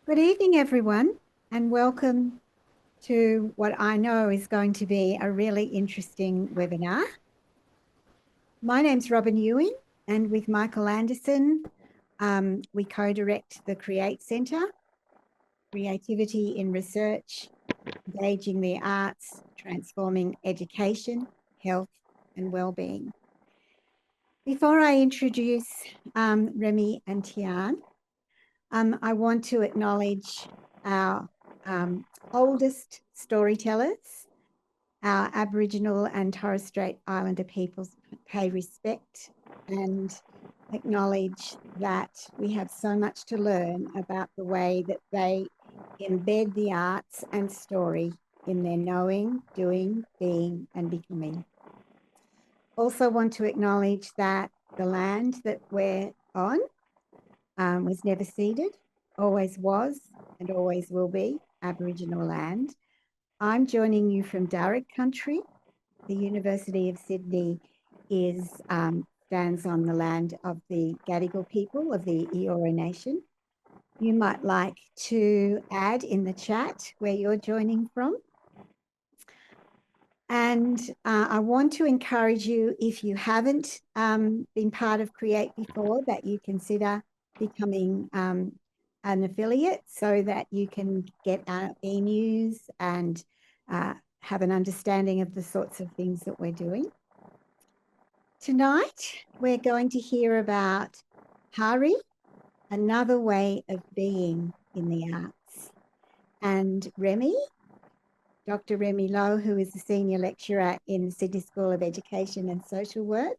Good evening, everyone, and welcome to what I know is going to be a really interesting webinar. My name's Robin Ewing, and with Michael Anderson, we co-direct the Create Centre, Creativity in Research, Engaging the Arts, Transforming Education, Health and Wellbeing. Before I introduce Remy and Tian, I want to acknowledge our oldest storytellers. Our Aboriginal and Torres Strait Islander peoples pay respect and acknowledge that we have so much to learn about the way that they embed the arts and story in their knowing, doing, being, and becoming. Also want to acknowledge that the land that we're on was never ceded, always was, and always will be Aboriginal land. I'm joining you from Dharug Country. The University of Sydney stands on the land of the Gadigal people of the Eora Nation. You might like to add in the chat where you're joining from. And I want to encourage you, if you haven't been part of Create before, that you consider becoming an affiliate so that you can get our e-news and have an understanding of the sorts of things that we're doing. Tonight, we're going to hear about Pari, another way of being in the arts. And Remy, Dr. Remy Low, who is a senior lecturer in the Sydney School of Education and Social Work,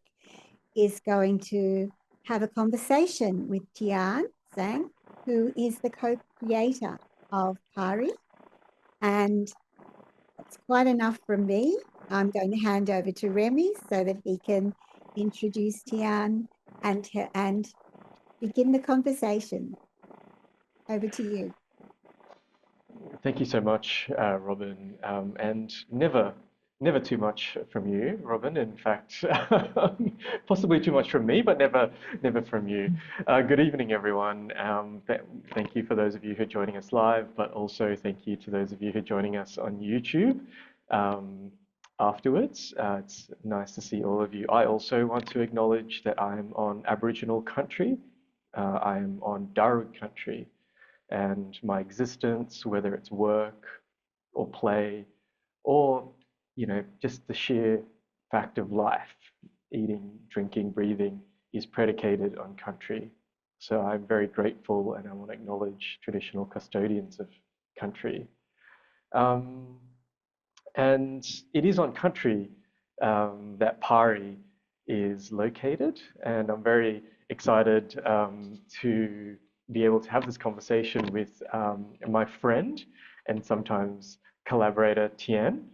is going to have a conversation with Tian Zhang, who is the co-creator of Pari. And that's quite enough from me. I'm going to hand over to Remy so that he can introduce Tian and begin the conversation. Over to you. Thank you so much, Robin, and never too much from you, Robin. In fact, possibly too much from me, but never from you. Good evening, everyone. Thank you for those of you who are joining us live, but also thank you to those of you who are joining us on YouTube afterwards. It's nice to see all of you. I also want to acknowledge that I'm on Aboriginal country. I am on Dharug Country. And my existence, whether it's work or play or, just the sheer fact of life, eating, drinking, breathing, is predicated on country. So I'm very grateful and I want to acknowledge traditional custodians of country. And it is on country that Pari is located, and I'm very excited to be able to have this conversation with my friend and sometimes collaborator Tian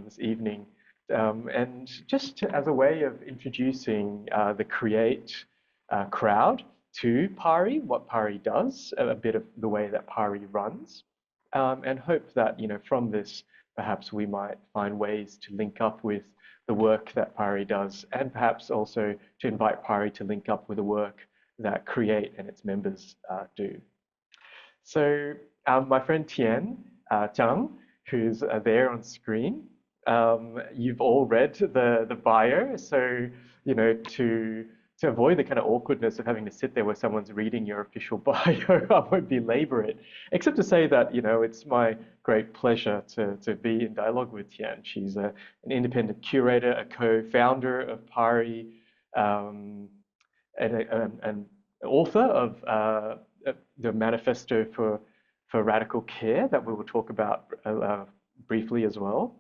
this evening. And just as a way of introducing the Create crowd to Pari, what Pari does, a bit of the way that Pari runs, and hope that, from this, perhaps we might find ways to link up with the work that Pari does, and perhaps also to invite Pari to link up with the work that Create and its members do. So my friend Tian Zhang, who's there on screen, you've all read the bio, so to avoid the kind of awkwardness of having to sit there where someone's reading your official bio, I won't belabor it, except to say that it's my great pleasure to be in dialogue with Tian. She's an independent curator, a co-founder of Pari, an author of the manifesto for radical care that we will talk about briefly as well,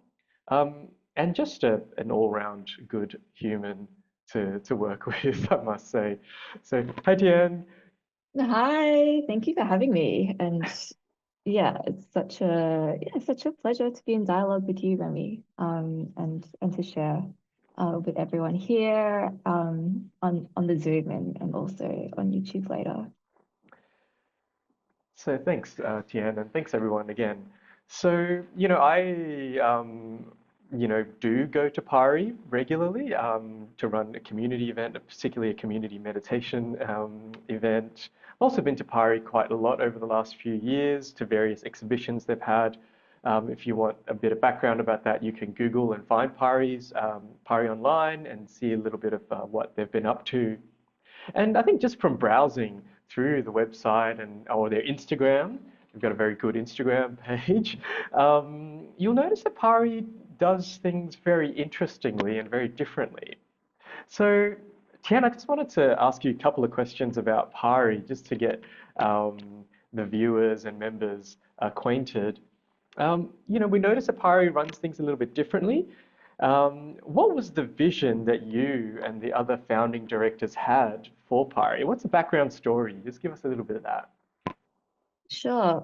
and just an all-round good human to work with, I must say. So, hi Tian. Hi, thank you for having me. And yeah, it's such a pleasure to be in dialogue with you, Remy, and to share with everyone here on the Zoom and also on YouTube later. So thanks, Tian, and thanks everyone again. So, I do go to Pari regularly to run a community event, particularly a community meditation event. I've also been to Pari quite a lot over the last few years to various exhibitions they've had. If you want a bit of background about that, you can Google and find Pari online and see a little bit of what they've been up to. And I think just from browsing through the website or their Instagram, they've got a very good Instagram page, you'll notice that Pari does things very interestingly and very differently. So, Tian, I just wanted to ask you a couple of questions about Pari, just to get the viewers and members acquainted. We notice that Pari runs things a little bit differently. What was the vision that you and the other founding directors had for Pari? What's the background story? Just give us a little bit of that. Sure.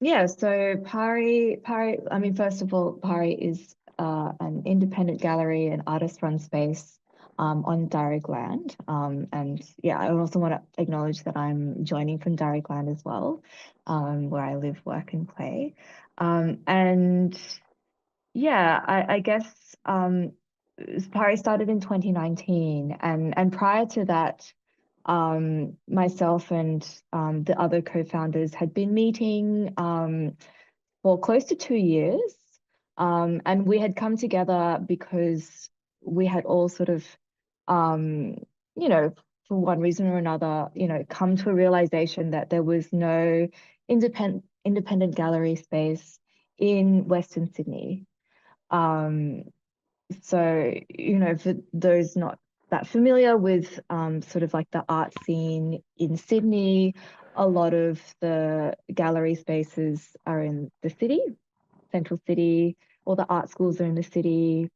Yeah, so Pari, I mean, first of all, Pari is an independent gallery and artist-run space on Dharug land. And yeah, I also want to acknowledge that I'm joining from Dharug land as well, where I live, work, and play. And yeah, I guess Pari started in 2019, and prior to that, myself and the other co-founders had been meeting for close to 2 years, and we had come together because we had all sort of, for one reason or another, come to a realization that there was no independent gallery space in Western Sydney. So, for those not that familiar with sort of like the art scene in Sydney, a lot of the gallery spaces are in the city, central city. All the art schools are in the city.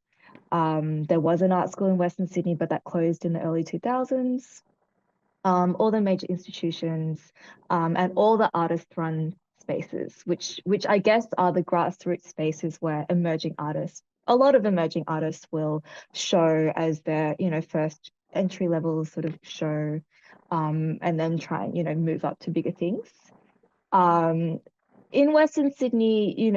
There was an art school in Western Sydney, but that closed in the early 2000s. All the major institutions, and all the artist-run spaces, which I guess are the grassroots spaces where a lot of emerging artists will show as their, first entry level sort of show, and then try and, move up to bigger things. In Western Sydney,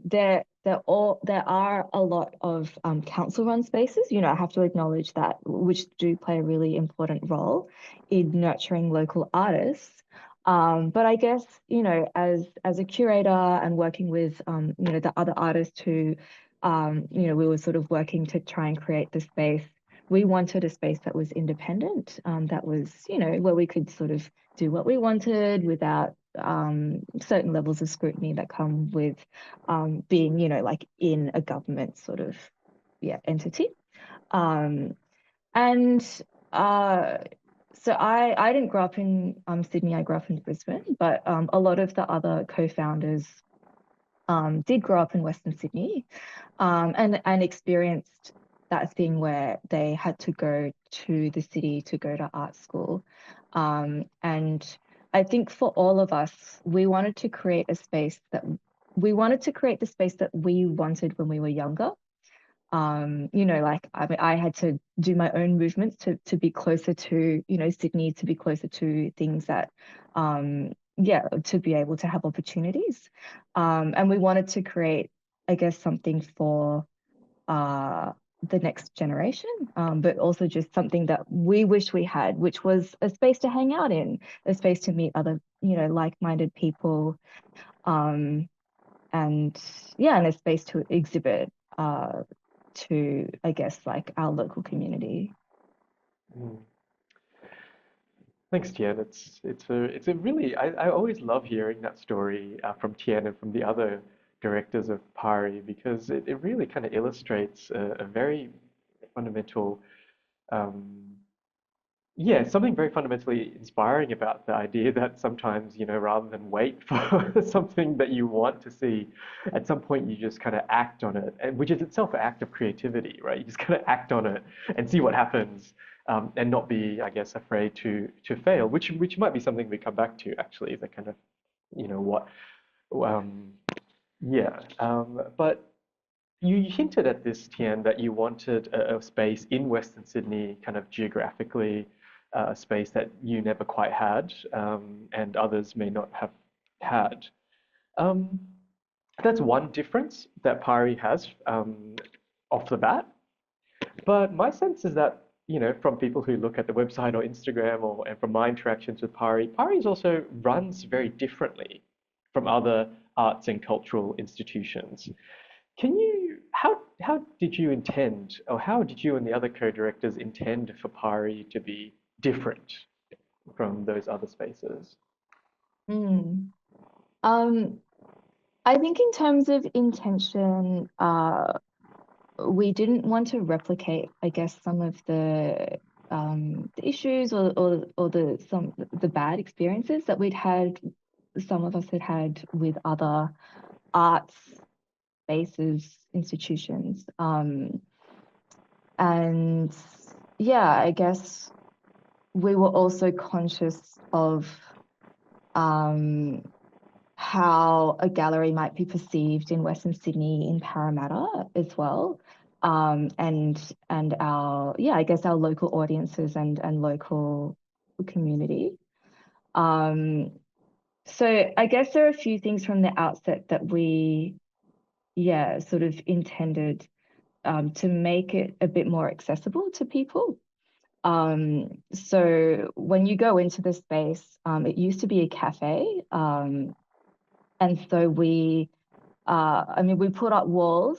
there are a lot of council-run spaces. I have to acknowledge that, which do play a really important role in nurturing local artists. But I guess, as a curator and working with, the other artists who, we were sort of working to try and create the space. We wanted a space that was independent, that was, where we could sort of do what we wanted without certain levels of scrutiny that come with being, like in a government sort of, entity. And so I didn't grow up in Sydney. I grew up in Brisbane, but a lot of the other co-founders did grow up in Western Sydney, and experienced that thing where they had to go to the city to go to art school. And I think for all of us, we wanted to create the space that we wanted when we were younger. Like, I mean, I had to do my own movements to be closer to, Sydney, to be closer to things that, to be able to have opportunities. And we wanted to create, I guess, something for the next generation, but also just something that we wish we had, which was a space to hang out in, a space to meet other, like-minded people, and a space to exhibit to, I guess, like our local community. Mm. Thanks, Tian. It's a really I always love hearing that story from Tian and from the other directors of Pari, because it really kind of illustrates a very fundamental something very fundamentally inspiring about the idea that sometimes, rather than wait for something that you want to see, at some point you just kind of act on it, and which is itself an act of creativity, right? You just kind of act on it and see what happens, and not be, I guess, afraid to fail, which might be something we come back to actually, the kind of, what, um, but you hinted at this, Tian, that you wanted a space in Western Sydney, kind of geographically, a space that you never quite had, and others may not have had. Um, that's one difference that Pari has off the bat. But my sense is that, from people who look at the website or Instagram and from my interactions with Pari, Pari also runs very differently from other arts and cultural institutions. How did you intend, or how did you and the other co-directors intend for Pari to be different from those other spaces? Mm. I think in terms of intention, we didn't want to replicate, I guess, some of the issues or the bad experiences that some of us had had with other arts spaces, institutions. And yeah, I guess we were also conscious of how a gallery might be perceived in Western Sydney, in Parramatta as well. And our, I guess our local audiences and local community. So I guess there are a few things from the outset that we, sort of intended to make it a bit more accessible to people. So when you go into the space, it used to be a cafe. And so we put up walls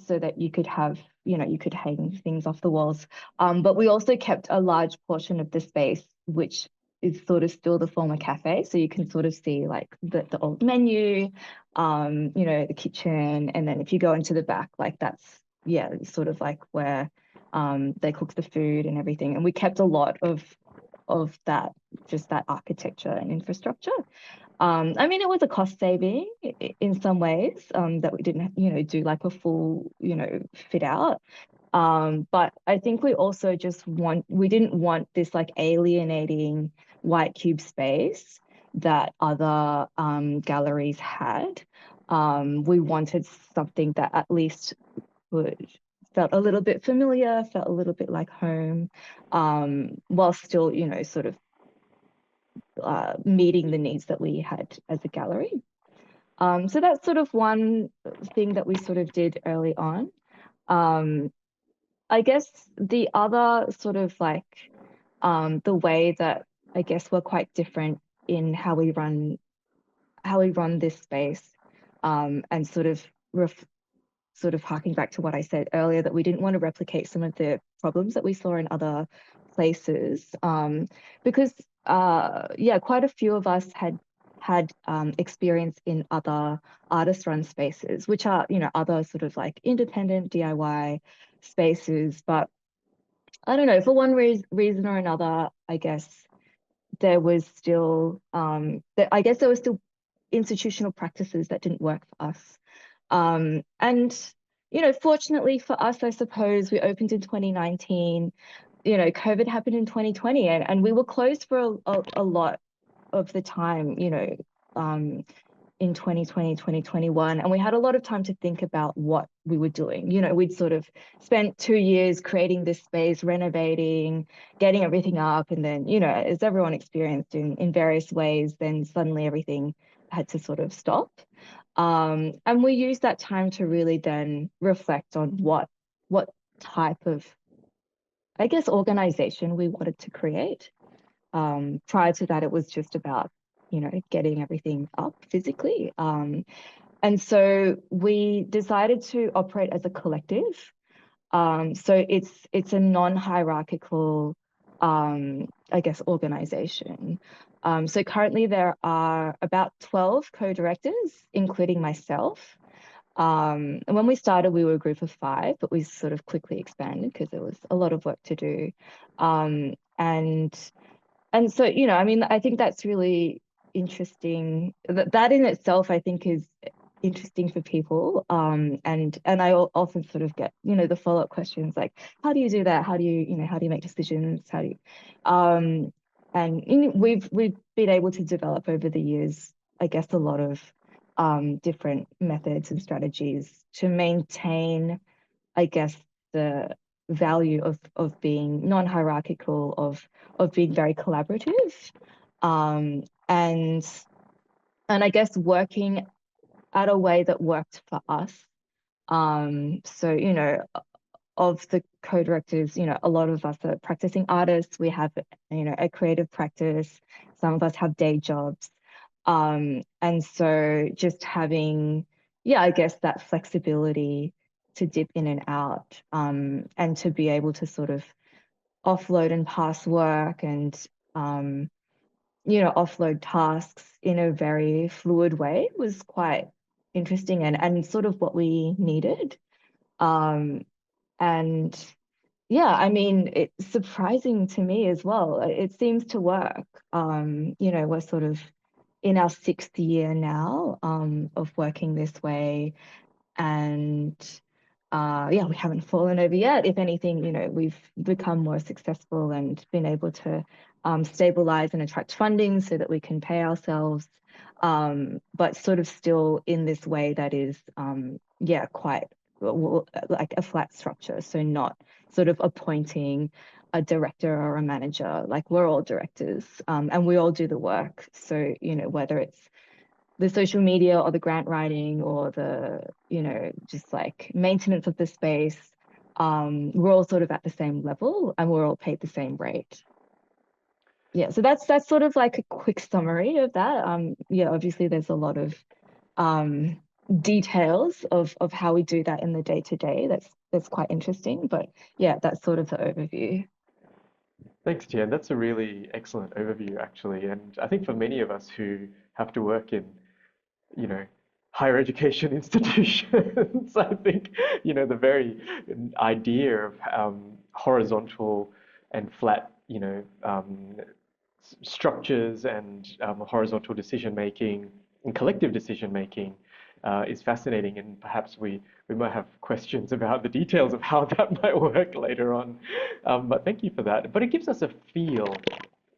so that you could have, you could hang things off the walls. But we also kept a large portion of the space, which is sort of still the former cafe. So you can sort of see like the old menu, the kitchen. And then if you go into the back, like that's, sort of like where they cook the food and everything. And we kept a lot of that, just that architecture and infrastructure. It was a cost saving in some ways, that we didn't, do like a full, fit out. But I think we also we didn't want this like alienating white cube space that other galleries had. We wanted something that at least felt a little bit familiar, felt a little bit like home, while still, sort of meeting the needs that we had as a gallery. So that's sort of one thing that we sort of did early on. I guess the other sort of like the way that I guess we're quite different in how we run this space, and sort of harking back to what I said earlier, that we didn't want to replicate some of the problems that we saw in other places, because quite a few of us had experience in other artist-run spaces, which are, other sort of like independent DIY spaces. But I don't know, for one reason or another, I guess there was still, institutional practices that didn't work for us. And, fortunately for us, I suppose we opened in 2019, COVID happened in 2020, and we were closed for a lot of the time, in 2020, 2021. And we had a lot of time to think about what we were doing. We'd sort of spent 2 years creating this space, renovating, getting everything up. And then, as everyone experienced in various ways, then suddenly everything had to sort of stop. And we used that time to really then reflect on what type of, I guess, organization we wanted to create. Prior to that, it was just about, getting everything up physically. And so we decided to operate as a collective. So it's a non-hierarchical, I guess, organization. So currently there are about 12 co-directors, including myself. And when we started, we were a group of 5, but we sort of quickly expanded because there was a lot of work to do. And so, I think that's really interesting. That in itself, I think, is interesting for people. And I often sort of get, the follow-up questions like, how do you do that? How do you, how do you make decisions? How do you, and we've been able to develop over the years, I guess, a lot of different methods and strategies to maintain, I guess, the value of being non-hierarchical, of being very collaborative, and I guess working at a way that worked for us. So, you know, of the co-directors, you know, a lot of us are practicing artists. We have, you know, a creative practice. Some of us have day jobs. And so just having, yeah, I guess that flexibility to dip in and out, and to be able to sort of offload and pass work and, you know, offload tasks in a very fluid way was quite interesting and sort of what we needed. And yeah, I mean, it's surprising to me as well. It seems to work. You know, we're sort of in our 6th year now, of working this way. And yeah, we haven't fallen over yet. If anything, you know, we've become more successful and been able to stabilize and attract funding so that we can pay ourselves, but sort of still in this way that is, yeah, quite like a flat structure. So not sort of appointing a director or a manager, like we're all directors, and we all do the work. So, you know, whether it's the social media or the grant writing or the, you know, just like maintenance of the space, we're all sort of at the same level and we're all paid the same rate. Yeah, so that's sort of like a quick summary of that. Yeah, obviously there's a lot of details of how we do that in the day-to-day. That's quite interesting, but yeah, that's sort of the overview. Thanks, Tian. That's a really excellent overview, actually. And I think for many of us who have to work in, you know, higher education institutions, I think, you know, the very idea of horizontal and flat, you know, structures and horizontal decision making and collective decision making is fascinating, and perhaps we might have questions about the details of how that might work later on. But thank you for that. But it gives us a feel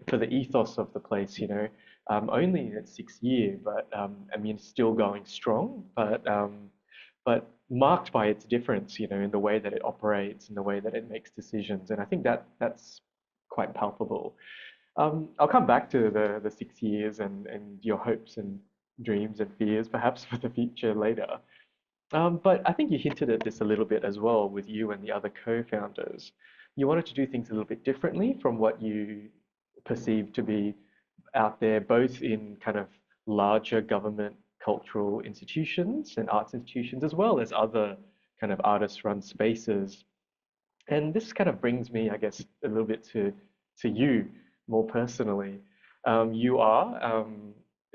for the ethos of the place, you know. Only in its 6th year, but I mean, still going strong, but marked by its difference, you know, in the way that it operates and the way that it makes decisions. And I think that's quite palpable. I'll come back to the 6 years and your hopes and dreams and fears perhaps for the future later. But I think you hinted at this a little bit as well with you and the other co-founders. You wanted to do things a little bit differently from what you perceived to be out there, both in kind of larger government cultural institutions and arts institutions, as well as other kind of artist-run spaces. And this kind of brings me, I guess, a little bit to you more personally. You are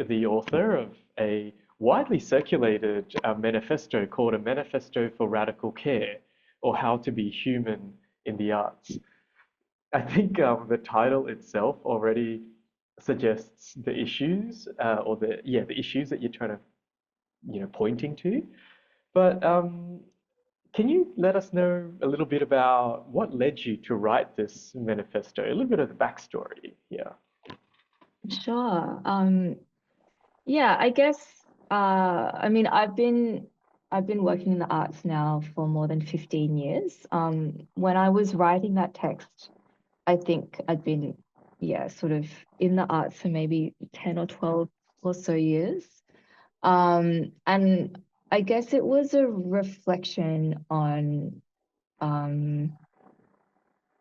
the author of a widely circulated manifesto called A Manifesto for Radical Care, or How to Be Human in the Arts. I think the title itself already suggests the issues, or the issues that you're trying to, you know, pointing to. But can you let us know a little bit about what led you to write this manifesto? A little bit of the backstory here. Sure. Yeah, I guess I mean I've been working in the arts now for more than 15 years. When I was writing that text, I think I'd been, yeah, sort of in the arts for maybe 10 or 12 or so years. And I guess it was a reflection on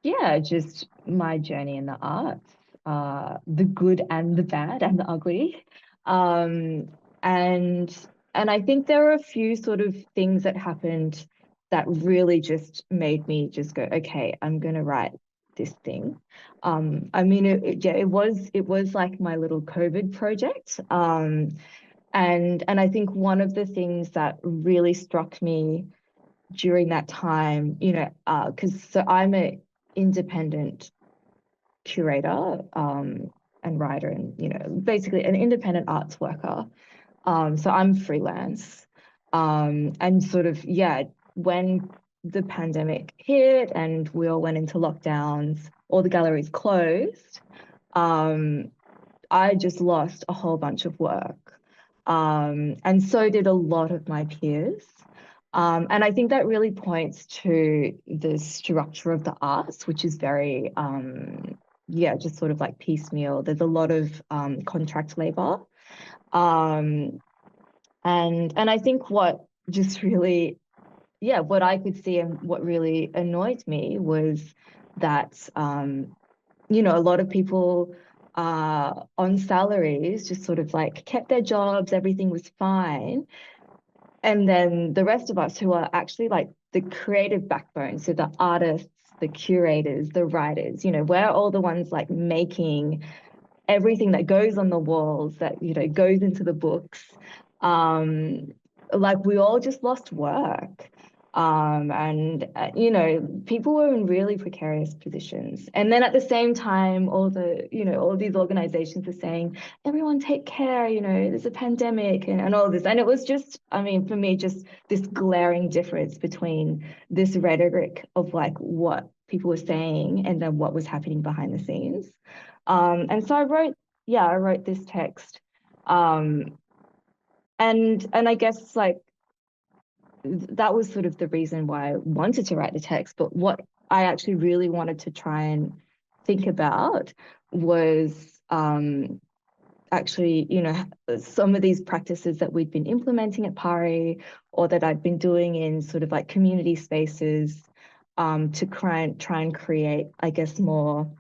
yeah, just my journey in the arts, the good and the bad and the ugly. Um, and I think there are a few sort of things that happened that really just made me just go, okay, I'm gonna write this thing. I mean, yeah, it was like my little COVID project. And I think one of the things that really struck me during that time, you know, because so I'm an independent curator, and writer, and, you know, basically an independent arts worker. So I'm freelance, and sort of, yeah, when the pandemic hit and we all went into lockdowns, all the galleries closed, I just lost a whole bunch of work, and so did a lot of my peers. And I think that really points to the structure of the arts, which is very, yeah, just sort of like piecemeal. There's a lot of contract labor. And I think what just really, yeah, what I could see and what really annoyed me was that, a lot of people on salaries just sort of like kept their jobs, everything was fine. And then the rest of us who are actually like the creative backbone, so the artists, the curators, the writers, we're all the ones like making everything that goes on the walls, that goes into the books. Like we all just lost work. And people were in really precarious positions. And then at the same time, all these organizations are saying, everyone take care, there's a pandemic and all this. And it was just, I mean, for me, just this glaring difference between this rhetoric of like what people were saying and then what was happening behind the scenes. And so I wrote this text. And I guess like that was sort of the reason why I wanted to write the text. But what I actually really wanted to try and think about was actually, some of these practices that we'd been implementing at Pari or that I'd been doing in sort of like community spaces to try and create, I guess, more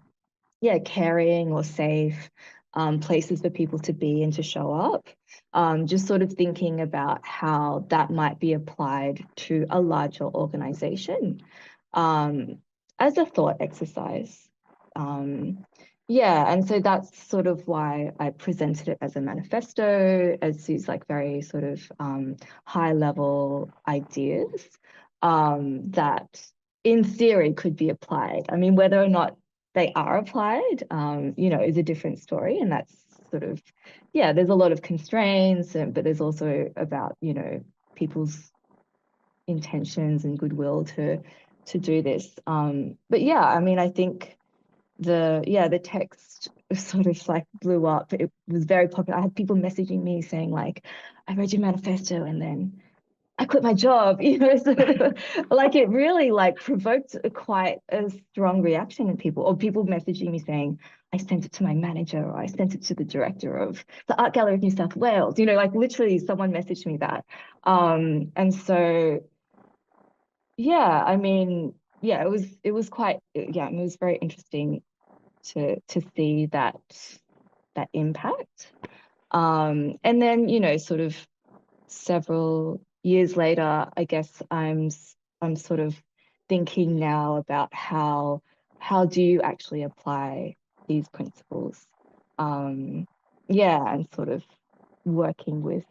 caring or safe places for people to be and to show up. Just sort of thinking about how that might be applied to a larger organization as a thought exercise. And so that's sort of why I presented it as a manifesto, as these like very sort of high level ideas that in theory could be applied. I mean, whether or not they are applied, is a different story. And that's sort of, there's a lot of constraints, but there's also about, people's intentions and goodwill to do this. But yeah, I mean, I think the text sort of like blew up. It was very popular. I had people messaging me saying like, I read your manifesto and then I quit my job, so like it really like provoked quite a strong reaction in people, or people messaging me saying, I sent it to my manager, or I sent it to the director of the Art Gallery of New South Wales, like literally someone messaged me that. And so, I mean, it was very interesting to see that impact. And then, sort of several years later, I guess I'm sort of thinking now about how do you actually apply these principles? And sort of working with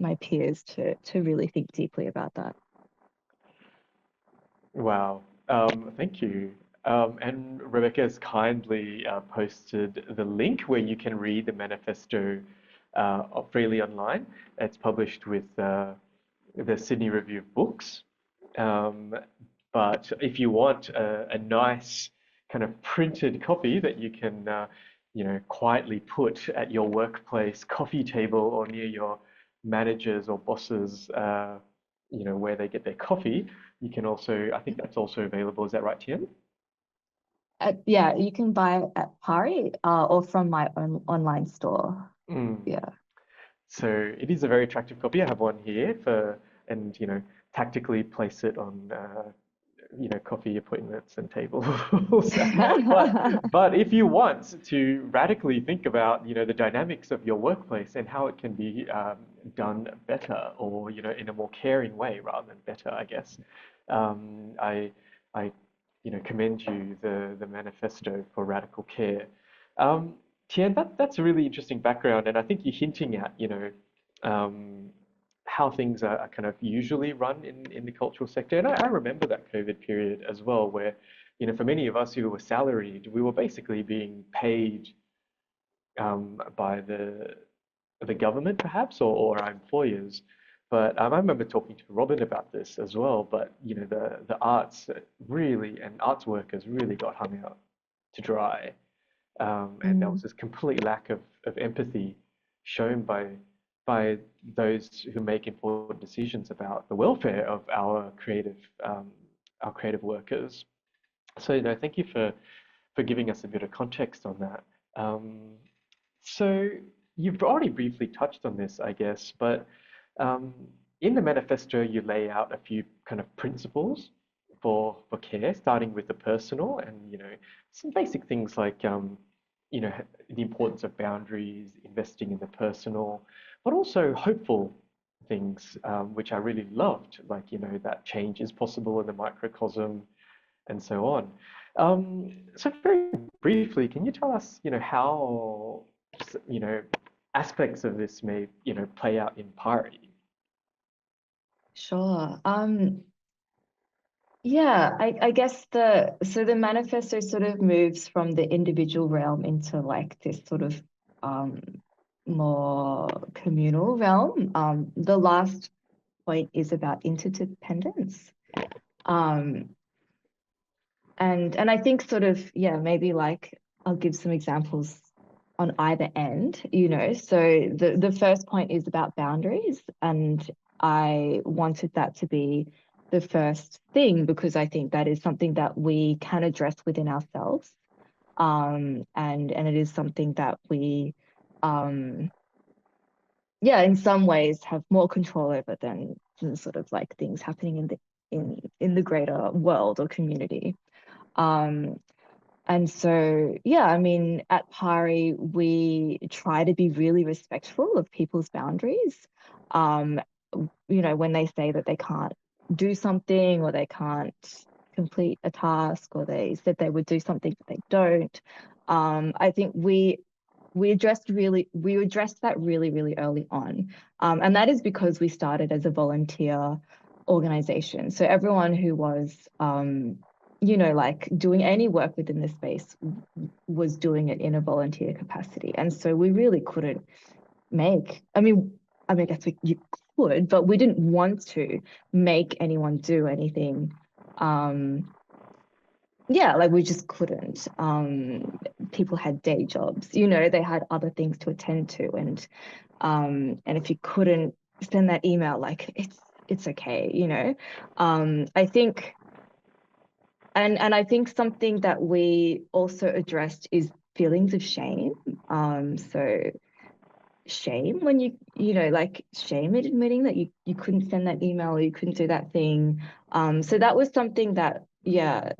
my peers to really think deeply about that. Wow. Thank you. And Rebecca has kindly posted the link where you can read the manifesto freely online. It's published with the Sydney Review of Books. But if you want a nice kind of printed copy that you can, quietly put at your workplace coffee table or near your managers or bosses, where they get their coffee, you can also, I think that's also available. Is that right, Tian? You can buy it at Pari or from my own online store. Yeah. So it is a very attractive copy. I have one here and tactically place it on coffee appointments and tables. but if you want to radically think about the dynamics of your workplace and how it can be done better, or in a more caring way rather than better, I guess, I commend you the manifesto for radical care. Tian, that's a really interesting background, and I think you're hinting at how things are kind of usually run in the cultural sector. And I remember that COVID period as well, where, for many of us who were salaried, we were basically being paid by the government perhaps, or our employers. But I remember talking to Robin about this as well. But the arts really, and arts workers really got hung out to dry, and there was this complete lack of empathy shown by those who make important decisions about the welfare of our creative workers. So thank you for giving us a bit of context on that. So you've already briefly touched on this, I guess, but Um, in the manifesto, you lay out a few kind of principles for care, starting with the personal, and some basic things like the importance of boundaries, investing in the personal, but also hopeful things, which I really loved, like that change is possible in the microcosm, and so on. So very briefly, can you tell us, how aspects of this may play out in Pari? Sure. Yeah, I guess the manifesto sort of moves from the individual realm into like this sort of more communal realm. The last point is about interdependence. Um, and I think sort of, yeah, maybe like I'll give some examples on either end, So the first point is about boundaries, and I wanted that to be the first thing because I think that is something that we can address within ourselves. And it is something that we yeah, in some ways have more control over than sort of like things happening in the greater world or community. And so, yeah, I mean, at Pari, we try to be really respectful of people's boundaries. When they say that they can't do something or they can't complete a task or they said they would do something but they don't. I think we addressed that really, really early on. And that is because we started as a volunteer organization. So everyone who was like doing any work within the space was doing it in a volunteer capacity. And so we really couldn't I guess you could, but we didn't want to make anyone do anything. Yeah, like we just couldn't. People had day jobs, they had other things to attend to. And if you couldn't send that email, like it's okay, I think and I think something that we also addressed is feelings of shame. So shame when like shame at admitting that you couldn't send that email or you couldn't do that thing. So that was something that, yeah,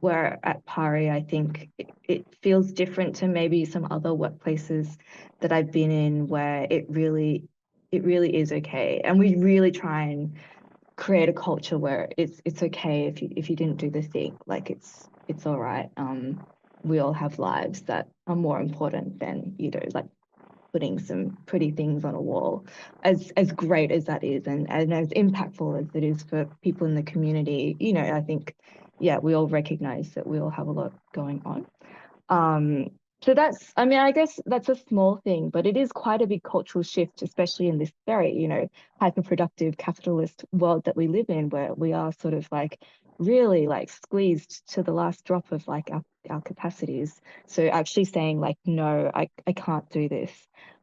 where at Pari, I think it feels different to maybe some other workplaces that I've been in where it really is okay. And we really try and create a culture where it's okay if you didn't do the thing, like it's all right. We all have lives that are more important than like putting some pretty things on a wall, as great as that is and as impactful as it is for people in the community. I think, yeah, we all recognize that we all have a lot going on. So I guess that's a small thing, but it is quite a big cultural shift, especially in this very, hyper-productive capitalist world that we live in, where we are sort of like really like squeezed to the last drop of like our capacities. So actually saying like, no, I can't do this.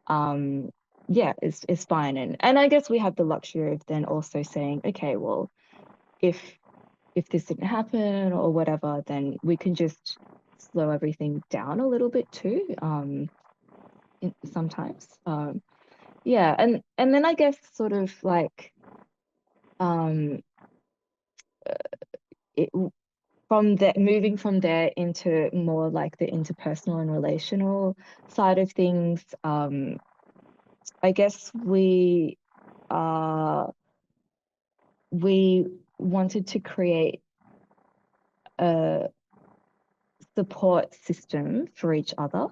Yeah, is fine. And I guess we have the luxury of then also saying, okay, well, if this didn't happen or whatever, then we can just slow everything down a little bit too, sometimes. Yeah, and then I guess sort of like it moving from there into more like the interpersonal and relational side of things. I guess we wanted to create a support system for each other,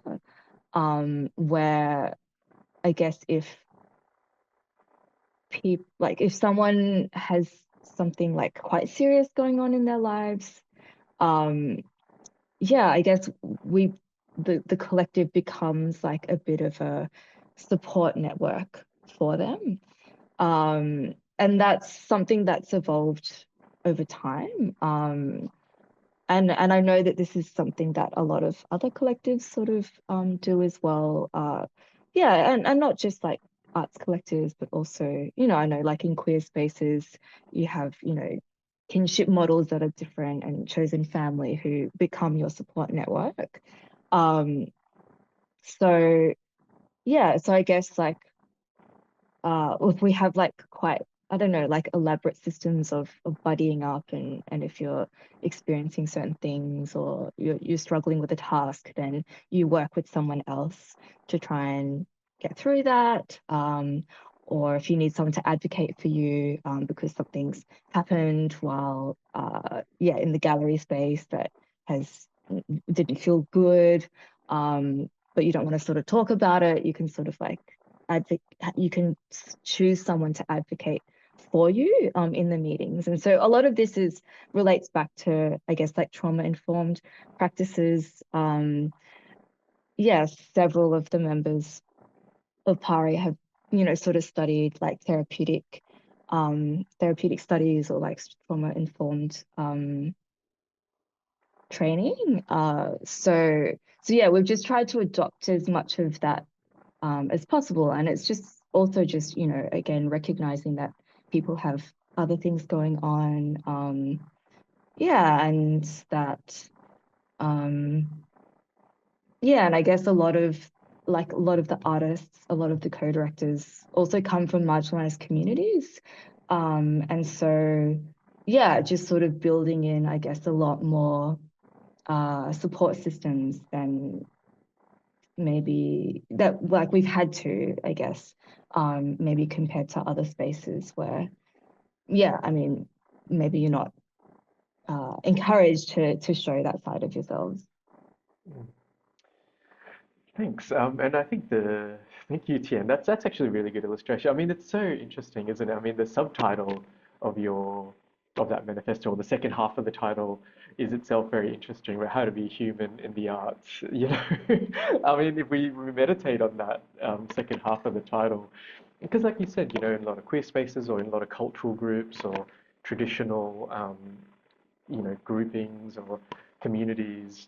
where I guess if if someone has something like quite serious going on in their lives, yeah, I guess the collective becomes like a bit of a support network for them. And that's something that's evolved over time. And I know that this is something that a lot of other collectives sort of do as well. Yeah, and not just like arts collectives, but also, I know like in queer spaces, you have, kinship models that are different and chosen family who become your support network. So yeah, so I guess like if we have like quite, I don't know, like elaborate systems of buddying up, and if you're experiencing certain things or you're struggling with a task, then you work with someone else to try and get through that. Or if you need someone to advocate for you because something's happened while in the gallery space that has didn't feel good, but you don't want to sort of talk about it, you can sort of like you can choose someone to advocate for you in the meetings. And so a lot of this relates back to, I guess, like trauma-informed practices. Several of the members of Pari have, sort of studied like therapeutic studies or like trauma-informed training. So yeah, we've just tried to adopt as much of that as possible. And it's just also just, again, recognizing that people have other things going on. And that, and I guess a lot of the artists, a lot of the co-directors also come from marginalized communities. And so, just sort of building in, I guess, a lot more support systems than maybe that like we've had to, I guess, maybe compared to other spaces where, I mean, maybe you're not encouraged to show that side of yourselves. Thanks. And I think thank you, Tian. That's actually a really good illustration. I mean, it's so interesting, isn't it? I mean, the subtitle of that manifesto, or the second half of the title, is itself very interesting. Right? How to be human in the arts. You know, I mean, if we meditate on that second half of the title, because like you said, in a lot of queer spaces or in a lot of cultural groups or traditional, groupings or communities,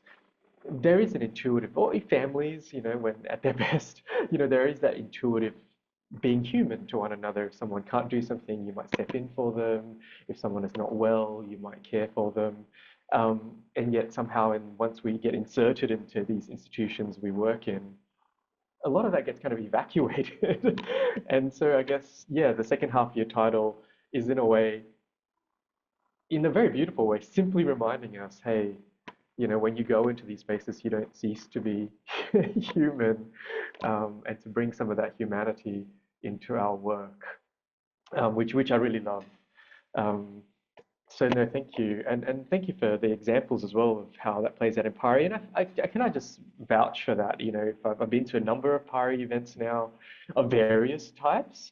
there is an intuitive, or families, when at their best, there is that intuitive being human to one another. If someone can't do something, you might step in for them. If someone is not well, you might care for them. And yet somehow, and once we get inserted into these institutions we work in, a lot of that gets kind of evacuated. And so I guess, the second half of your title is in a way, in a very beautiful way, simply reminding us, hey, when you go into these spaces, you don't cease to be human, and to bring some of that humanity into our work, which I really love. Um, so no, thank you, and thank you for the examples as well of how that plays out in Pari. And can I just vouch for that? If I've been to a number of Pari events now, of various types,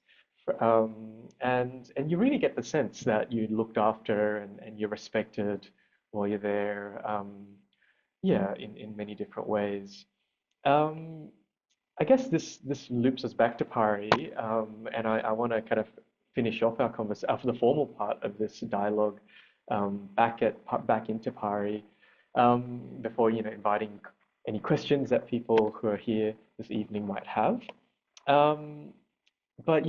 and you really get the sense that you're looked after and you're respected while you're there. In many different ways. Um, I guess this loops us back to Pari, and I want to kind of finish off our conversation, the formal part of this dialogue, back into Pari, before inviting any questions that people who are here this evening might have. But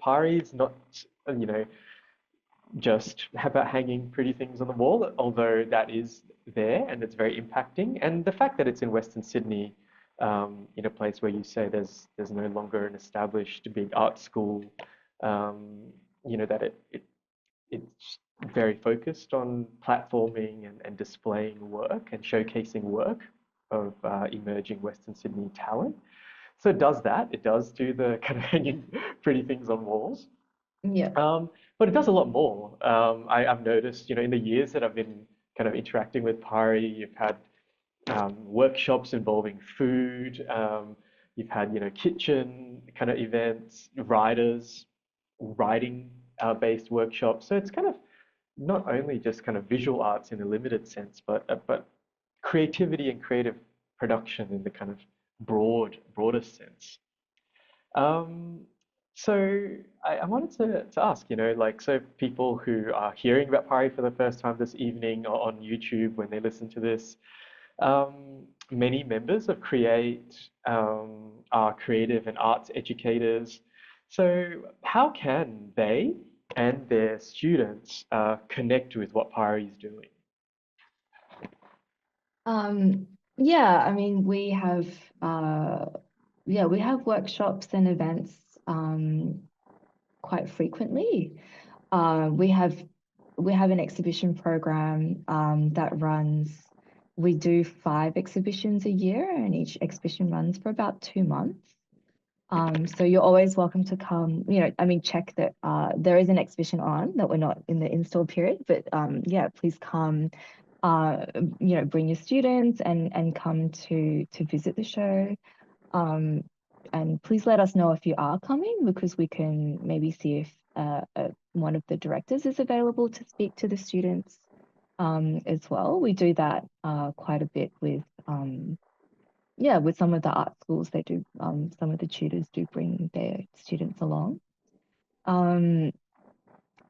Pari is not just about hanging pretty things on the wall, although that is there and it's very impacting. And the fact that it's in Western Sydney, in a place where you say there's no longer an established big art school, that it's very focused on platforming and displaying work and showcasing work of emerging Western Sydney talent. So it does that. It does do the kind of hanging pretty things on walls. Yeah. But it does a lot more. I've noticed, in the years that I've been kind of interacting with Pari, you've had workshops involving food. You've had, kitchen kind of events, writing based workshops. So it's kind of not only just kind of visual arts in a limited sense, but creativity and creative production in the kind of broadest sense. Um, so I wanted to ask, so people who are hearing about Pari for the first time this evening or on YouTube when they listen to this, many members of Create are creative and arts educators. So how can they and their students connect with what Pari is doing? I mean, we have workshops and events quite frequently. We have an exhibition program that runs. We do 5 exhibitions a year, and each exhibition runs for about 2 months. So you're always welcome to come. Check that there is an exhibition on, that we're not in the install period, but yeah, please come. Bring your students and come to visit the show. And please let us know if you are coming, because we can maybe see if one of the directors is available to speak to the students as well. We do that quite a bit with some of the art schools. They do, some of the tutors do bring their students along.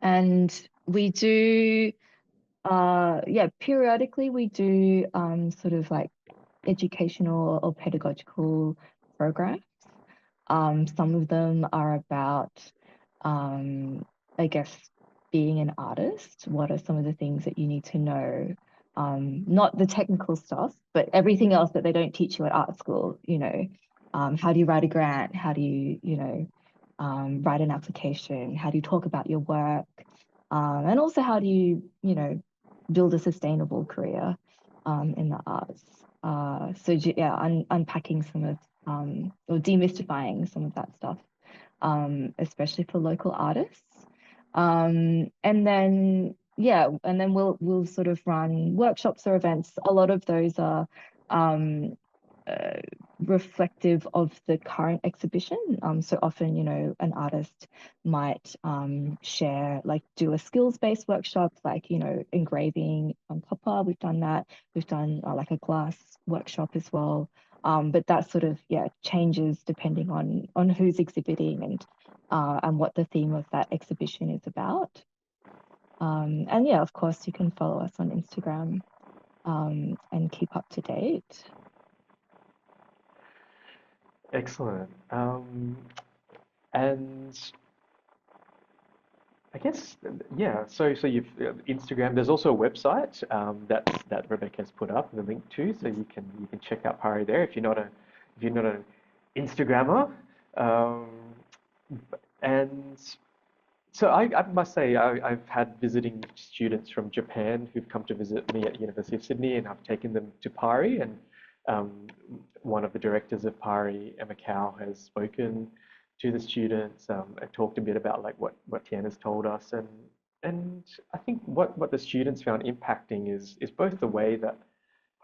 And we do, periodically we do sort of like educational or pedagogical programs. Some of them are about, I guess, being an artist. What are some of the things that you need to know? Not the technical stuff, but everything else that they don't teach you at art school. How do you write a grant? How do you, write an application? How do you talk about your work? And also, how do you, build a sustainable career in the arts? Unpacking some of, or demystifying some of that stuff, especially for local artists. And then we'll sort of run workshops or events. A lot of those are reflective of the current exhibition. So often, an artist might share, like do a skills-based workshop, like, engraving on copper. We've done that. We've done like a glass workshop as well. But that sort of, changes depending on who's exhibiting and what the theme of that exhibition is about. And yeah, of course, you can follow us on Instagram and keep up to date. Excellent. And I guess, yeah, so you've Instagram. There's also a website that Rebecca has put up the link to, so you can check out Pari there if you're not an Instagrammer. And so I must say I've had visiting students from Japan who've come to visit me at University of Sydney, and I've taken them to Pari, and one of the directors of Pari, Emma Cow, has spoken to the students and talked a bit about like what Tian has told us, and I think what the students found impacting is both the way that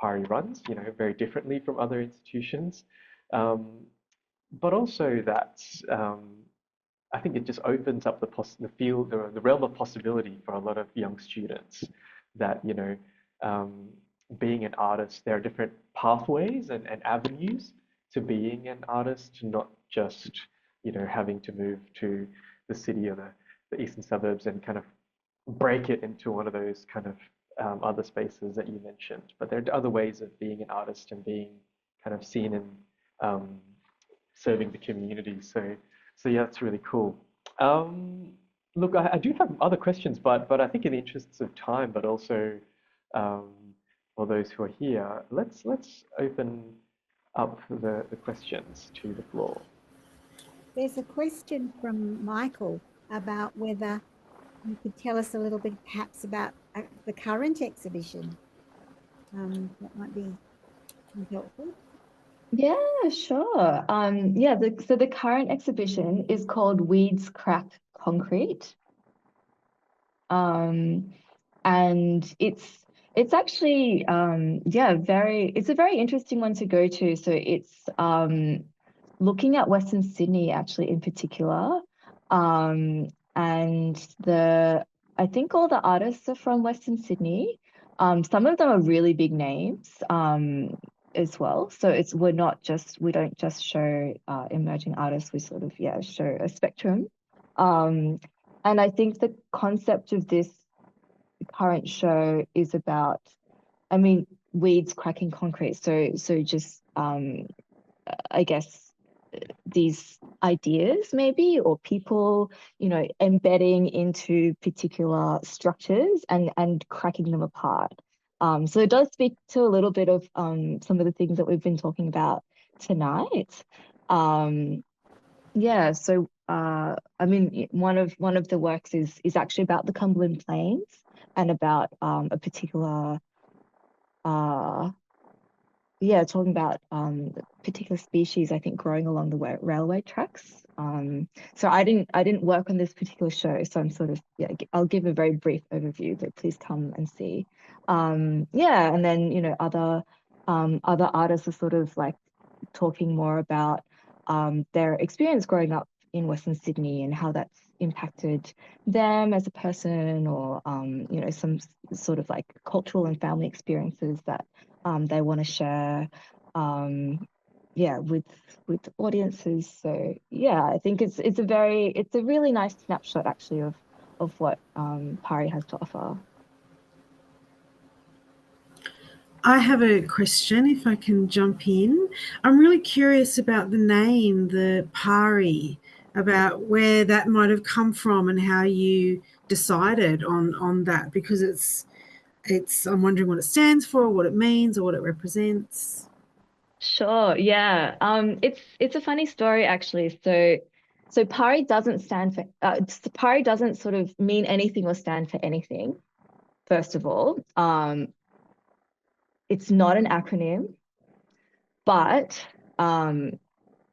Pari runs, very differently from other institutions, but also that I think it just opens up the realm of possibility for a lot of young students that, being an artist, there are different pathways and avenues to being an artist, not just, having to move to the city or the eastern suburbs and kind of break it into one of those kind of other spaces that you mentioned. But there are other ways of being an artist and being kind of seen and serving the community. So yeah, that's really cool. Look, I do have other questions, but I think in the interests of time, but also for those who are here, let's open up the questions to the floor. There's a question from Michael about whether you could tell us a little bit perhaps about the current exhibition. That might be helpful. Yeah, sure. So the current exhibition is called Weeds Crack Concrete. And it's actually it's a very interesting one to go to. So it's looking at Western Sydney actually in particular. And I think all the artists are from Western Sydney. Some of them are really big names as well. So we don't just show emerging artists, we sort of show a spectrum. And I think the concept of this current show is about, weeds cracking concrete. So just I guess these ideas maybe, or people, embedding into particular structures and cracking them apart. So it does speak to a little bit of some of the things that we've been talking about tonight. So I mean, one of the works is actually about the Cumberland Plains and about a particular talking about particular species, I think, growing along the railway tracks. So I didn't work on this particular show, so I'm sort of, I'll give a very brief overview, but please come and see. And then, you know, other artists are sort of like talking more about their experience growing up in Western Sydney and how that's impacted them as a person, or you know, some sort of like cultural and family experiences that they want to share with audiences. So I think it's a really nice snapshot actually of what Pari has to offer. I have a question, if I can jump in. I'm really curious about the name, the Pari, about where that might have come from and how you decided on that, because it's I'm wondering what it stands for, what it means, or what it represents. Sure, yeah. It's a funny story actually. So Pari doesn't stand for Pari doesn't sort of mean anything or stand for anything, first of all. It's not an acronym, but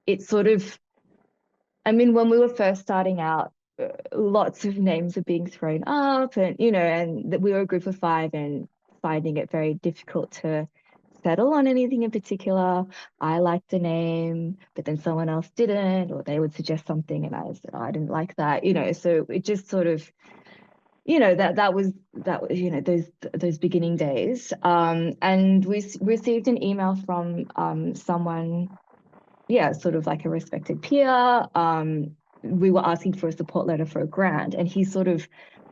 it's sort of, I mean, when we were first starting out, lots of names are being thrown up, and you know, and we were a group of 5 and finding it very difficult to settle on anything in particular. I liked the name, but then someone else didn't, or they would suggest something and I said, oh, I didn't like that, you know. So it just sort of, you know, that was, you know, those beginning days. And we received an email from someone, sort of like a respected peer. We were asking for a support letter for a grant, and he sort of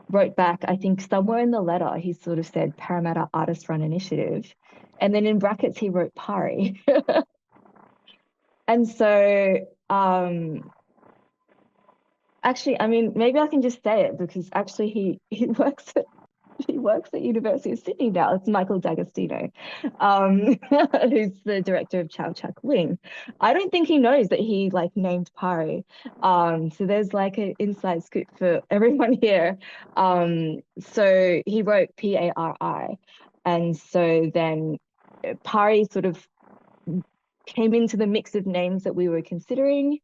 wrote back, I think somewhere in the letter, he sort of said Parramatta Artist Run Initiative. And then in brackets, he wrote Pari. And so, actually, I mean, maybe I can just say it because actually he works at University of Sydney now. It's Michael D'Agostino, who's the director of Chow Chuck Wing. I don't think he knows that he like named Pari. So there's like an inside scoop for everyone here. So he wrote Pari, and so then Pari sort of came into the mix of names that we were considering.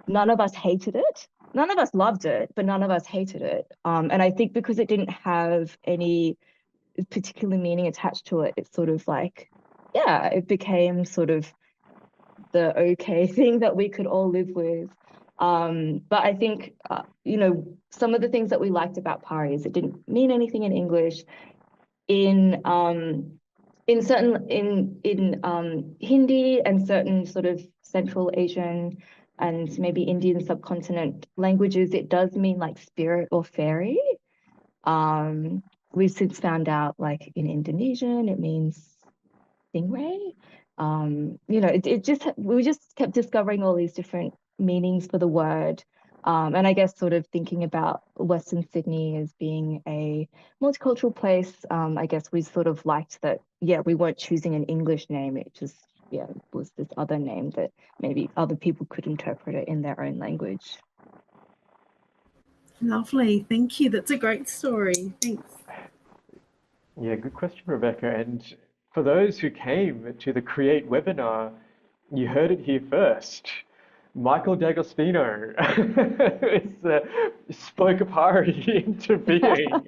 None of us hated it. None of us loved it, but none of us hated it. And I think because it didn't have any particular meaning attached to it, it's sort of like, it became sort of the okay thing that we could all live with. But I think, you know, some of the things that we liked about Pari is it didn't mean anything in English. In certain Hindi and certain sort of Central Asian and maybe Indian subcontinent languages, it does mean like spirit or fairy. We've since found out like in Indonesian it means stingray. You know, we just kept discovering all these different meanings for the word. And I guess sort of thinking about Western Sydney as being a multicultural place, I guess we sort of liked that, we weren't choosing an English name. It just, was this other name that maybe other people could interpret it in their own language. Lovely. Thank you. That's a great story. Thanks. Yeah, good question, Rebecca. And for those who came to the Create webinar, you heard it here first. Michael D'Agostino spoke a Pari into being.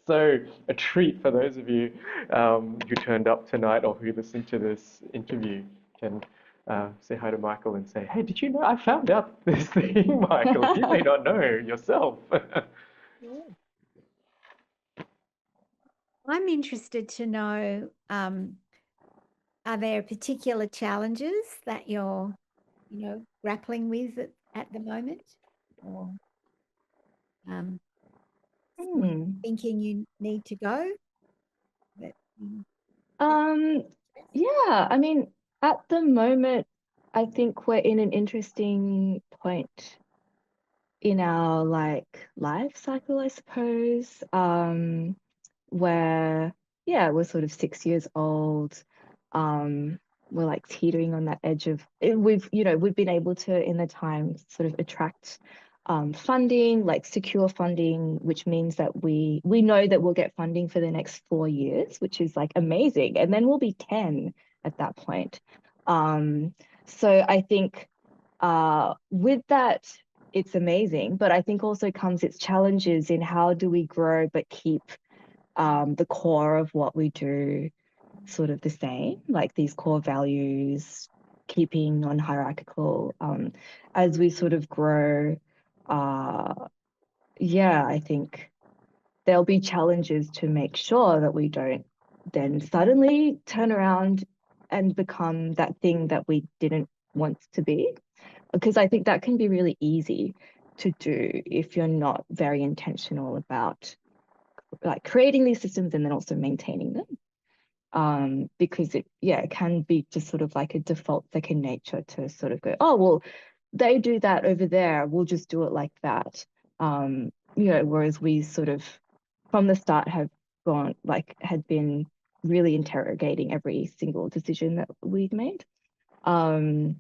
So a treat for those of you who turned up tonight or who listened to this interview can say hi to Michael and say, hey, did you know I found out this thing, Michael? You may not know yourself. I'm interested to know, are there particular challenges that you're, grappling with at the moment, or thinking you need to go? I mean, at the moment, I think we're in an interesting point in our like life cycle, I suppose, where we're sort of 6 years old. we're like teetering on that edge of, we've been able to in the time sort of attract funding, like secure funding, which means that we know that we'll get funding for the next 4 years, which is like amazing. And then we'll be 10 at that point. So I think with that, it's amazing, but I think also comes its challenges in how do we grow but keep the core of what we do sort of the same, like these core values, keeping non-hierarchical as we sort of grow. Yeah, I think there'll be challenges to make sure that we don't then suddenly turn around and become that thing that we didn't want to be, because I think that can be really easy to do if you're not very intentional about like creating these systems and then also maintaining them. Because it can be just sort of like a default second nature to sort of go, oh, well, they do that over there, we'll just do it like that. Whereas we sort of from the start had been really interrogating every single decision that we'd made. I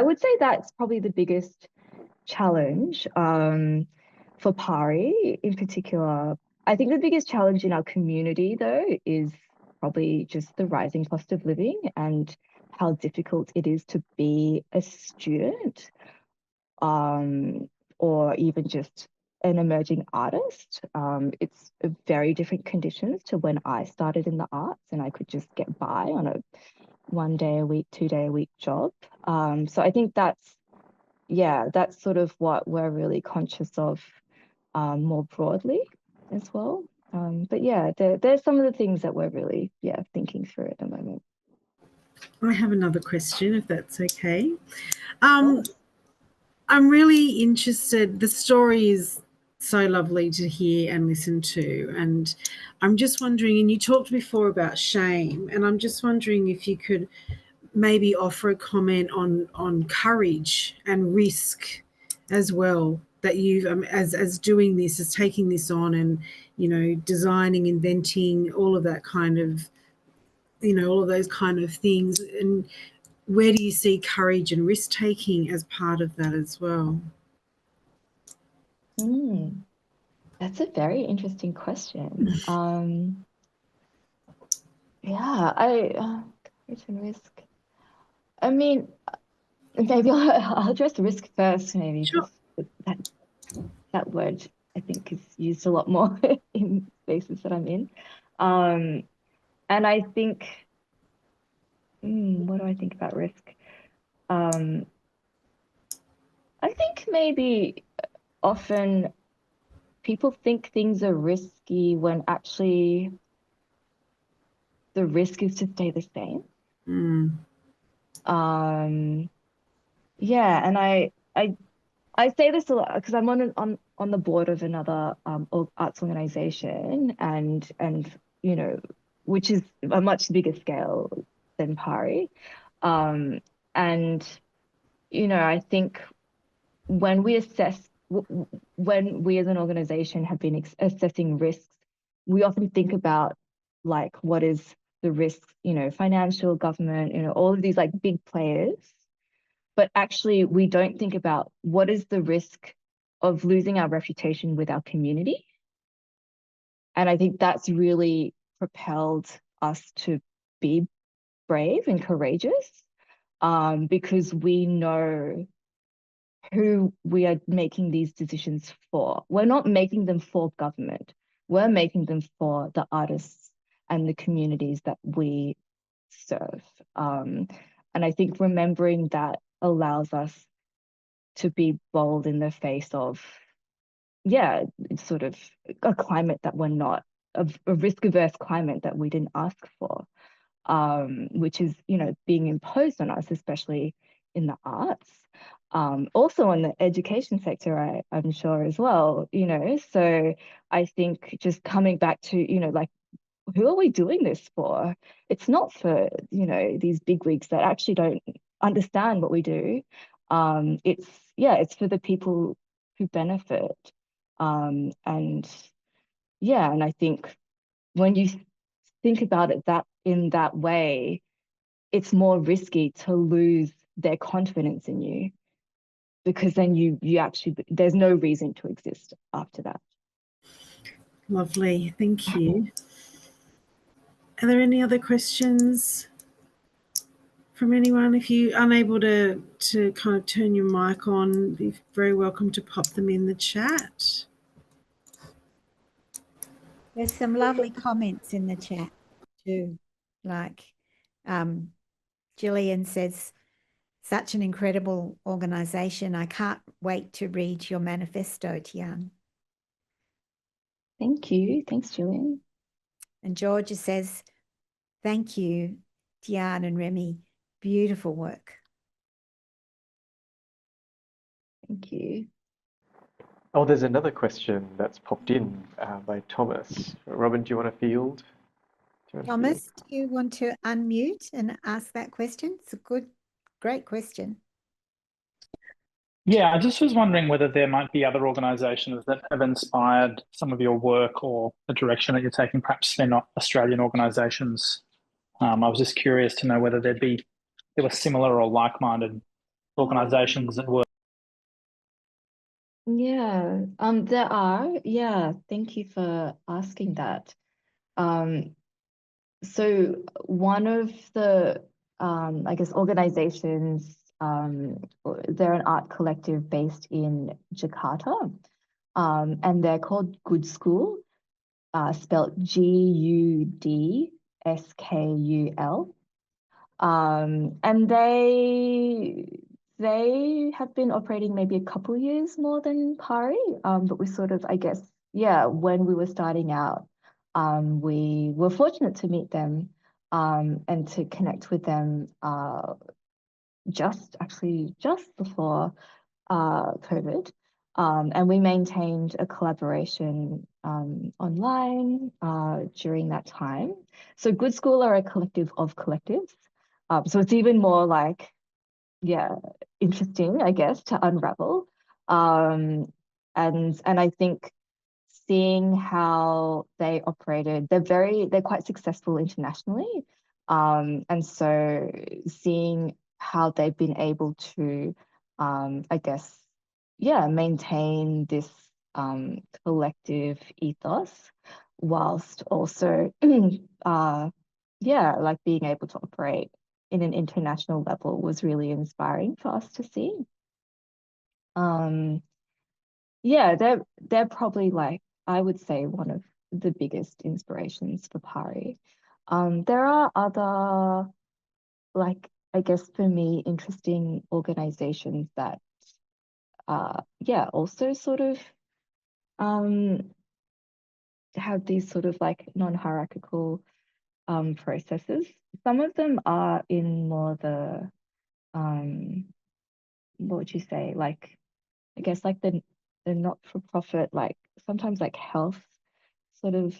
would say that's probably the biggest challenge for Pari in particular. I think the biggest challenge in our community, though, is probably just the rising cost of living and how difficult it is to be a student or even just an emerging artist. It's very different conditions to when I started in the arts and I could just get by on a 1 day a week, 2 day a week job. So I think that's sort of what we're really conscious of more broadly as well. But yeah, there's some of the things that we're really thinking through at the moment. I have another question, if that's okay. I'm really interested. The story is so lovely to hear and listen to. And I'm just wondering, and you talked before about shame, and I'm just wondering if you could maybe offer a comment on courage and risk as well, that you've as doing this, as taking this on and, designing, inventing, all of that kind of, all of those kind of things. And where do you see courage and risk taking as part of that as well? That's a very interesting question. Courage and risk. I mean, maybe I'll address risk first, maybe. Sure. That word I think is used a lot more in spaces that I'm in. And I think, what do I think about risk? I think maybe often people think things are risky when actually the risk is to stay the same. And I say this a lot because I'm on the board of another arts organization, and which is a much bigger scale than Pari, and I think when we as an organization have been assessing risks, we often think about like what is the risk, financial, government, all of these like big players. But actually, we don't think about what is the risk of losing our reputation with our community. And I think that's really propelled us to be brave and courageous because we know who we are making these decisions for. We're not making them for government. We're making them for the artists and the communities that we serve. And I think remembering that allows us to be bold in the face of, sort of a climate that we're not, a risk-averse climate that we didn't ask for, which is, being imposed on us, especially in the arts. Also in the education sector, I'm sure as well, so I think just coming back to, like, who are we doing this for? It's not for, these bigwigs that actually don't understand what we do. It's for the people who benefit. And I think when you think about it in that way, it's more risky to lose their confidence in you, because then you actually, there's no reason to exist after that. Lovely, thank you. Are there any other questions from anyone? If you're unable to kind of turn your mic on, be very welcome to pop them in the chat. There's some lovely comments in the chat too. Like Gillian says, such an incredible organisation. I can't wait to read your manifesto, Tian. Thank you. Thanks, Julian. And Georgia says, thank you, Tian and Remy. Beautiful work. Thank you. Oh, there's another question that's popped in by Thomas. Robin, do you want to field? Thomas, do you want to unmute and ask that question? It's a great question. Yeah, I just was wondering whether there might be other organisations that have inspired some of your work or the direction that you're taking. Perhaps they're not Australian organisations. I was just curious to know whether there were similar or like-minded organisations that were. Yeah, there are. Yeah, thank you for asking that. So one of the, I guess, organizations, they're an art collective based in Jakarta, and they're called Good School, spelled GUDSKUL. And they have been operating maybe a couple years more than Pari, but we sort of, I guess, yeah, when we were starting out, we were fortunate to meet them and to connect with them just before COVID. And we maintained a collaboration online during that time. So Good School are a collective of collectives. So it's even more like, yeah, interesting, I guess, to unravel. And I think seeing how they operated, they're quite successful internationally. And so seeing how they've been able to, I guess, yeah, maintain this collective ethos whilst also, yeah, like being able to operate in an international level was really inspiring for us to see. Yeah, they're probably, like, I would say, one of the biggest inspirations for Pari. There are other, like, I guess for me, interesting organizations that yeah, also sort of have these sort of like non-hierarchical processes. Some of them are in more the what would you say, like, I guess like the not-for-profit, like sometimes like health sort of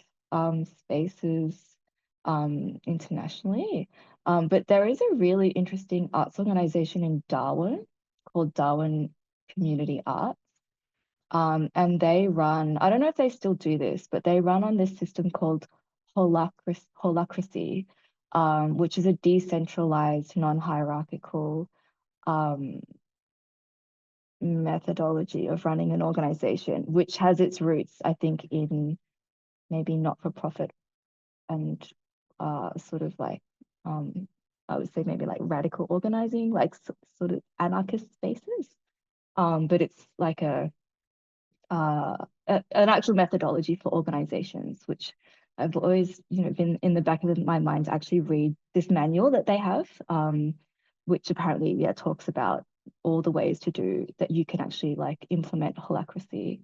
spaces internationally. But there is a really interesting arts organization in Darwin called Darwin Community Arts. And they run, I don't know if they still do this, but they run on this system called holacracy, which is a decentralized, non-hierarchical methodology of running an organization, which has its roots, I think, in maybe not-for-profit and sort of like, I would say maybe like radical organizing, like sort of anarchist spaces. But it's like an actual methodology for organizations, which I've always, been in the back of my mind to actually read this manual that they have, which apparently, yeah, talks about all the ways to do that you can actually like implement holacracy.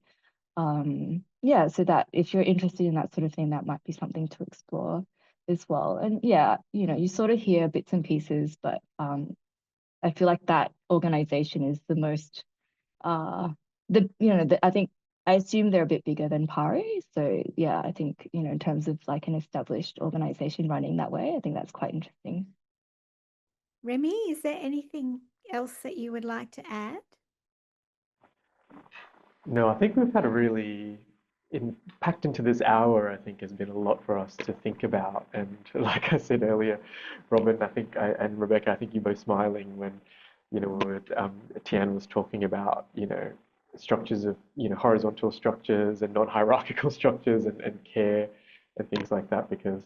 Yeah, so that if you're interested in that sort of thing, that might be something to explore as well. And yeah, you sort of hear bits and pieces, but I feel like that organization is the most I think, I assume they're a bit bigger than Pari. So yeah, I think, in terms of like an established organization running that way, I think that's quite interesting. Remy, is there anything else that you would like to add? No, I think we've had a really packed into this hour, I think, has been a lot for us to think about. And like I said earlier, Robin, and Rebecca, I think you're both smiling when, Tian was talking about, structures of, horizontal structures and non-hierarchical structures and care and things like that, because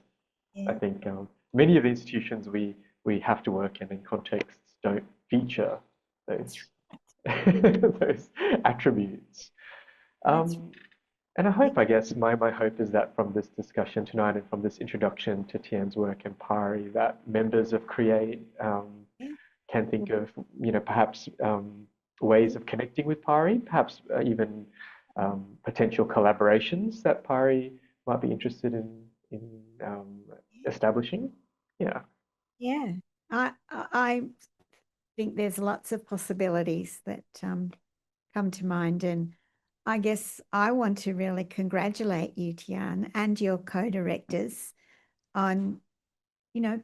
I think many of the institutions we have to work in contexts don't feature those those attributes. And I hope, I guess, my hope is that from this discussion tonight and from this introduction to Tian's work and Pari, that members of Create can think of, perhaps ways of connecting with Pari, perhaps even potential collaborations that Pari might be interested in establishing. Yeah. Yeah. I think there's lots of possibilities that come to mind, and I guess I want to really congratulate you, Tian, and your co-directors on,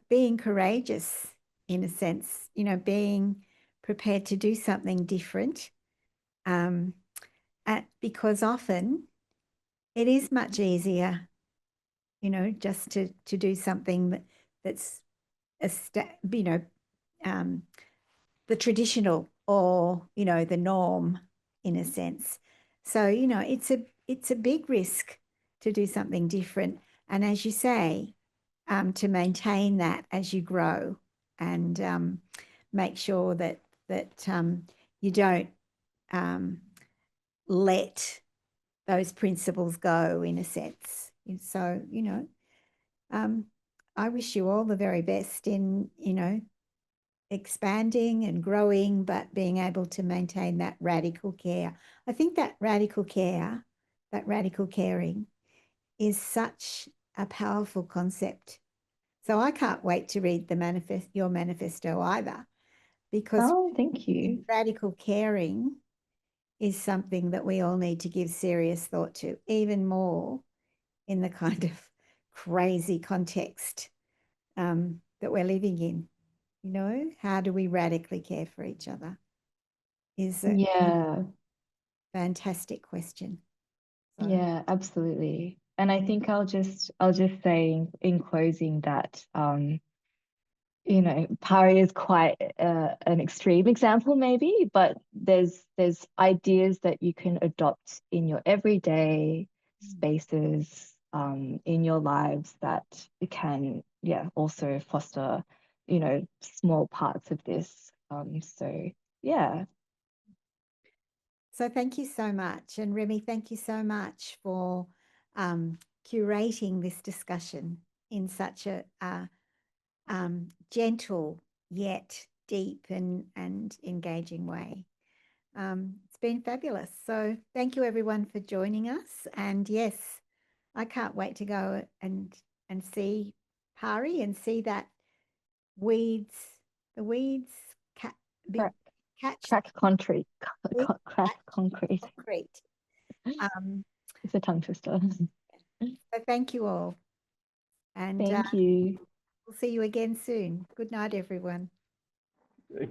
being courageous in a sense, being prepared to do something different. Because often it is much easier, just to do something that's, the traditional or, the norm in a sense. So, it's a big risk to do something different. And as you say, to maintain that as you grow and make sure that you don't let those principles go in a sense. And so, I wish you all the very best in, expanding and growing, but being able to maintain that radical care. I think that radical care, that radical caring is such a powerful concept. So I can't wait to read your manifesto either, because thank you. radical caring is something that we all need to give serious thought to, even more in the kind of crazy context that we're living in. How do we radically care for each other is a fantastic question. So. Yeah, absolutely. And I think I'll just say in closing that Pari is quite an extreme example maybe, but there's ideas that you can adopt in your everyday spaces in your lives that can also foster small parts of this. So yeah. So thank you so much. And Remy, thank you so much for curating this discussion in such a gentle yet deep and engaging way. It's been fabulous. So thank you everyone for joining us. And yes, I can't wait to go and see Pari and see that the weeds crack concrete. Crack concrete. It's a tongue twister. So thank you all. And thank you. We'll see you again soon. Good night, everyone.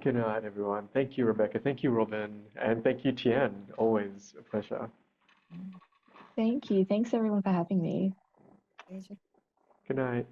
Good night, everyone. Thank you, Rebecca. Thank you, Robin. And thank you, Tian. Always a pleasure. Thank you. Thanks, everyone, for having me. Pleasure. Good night.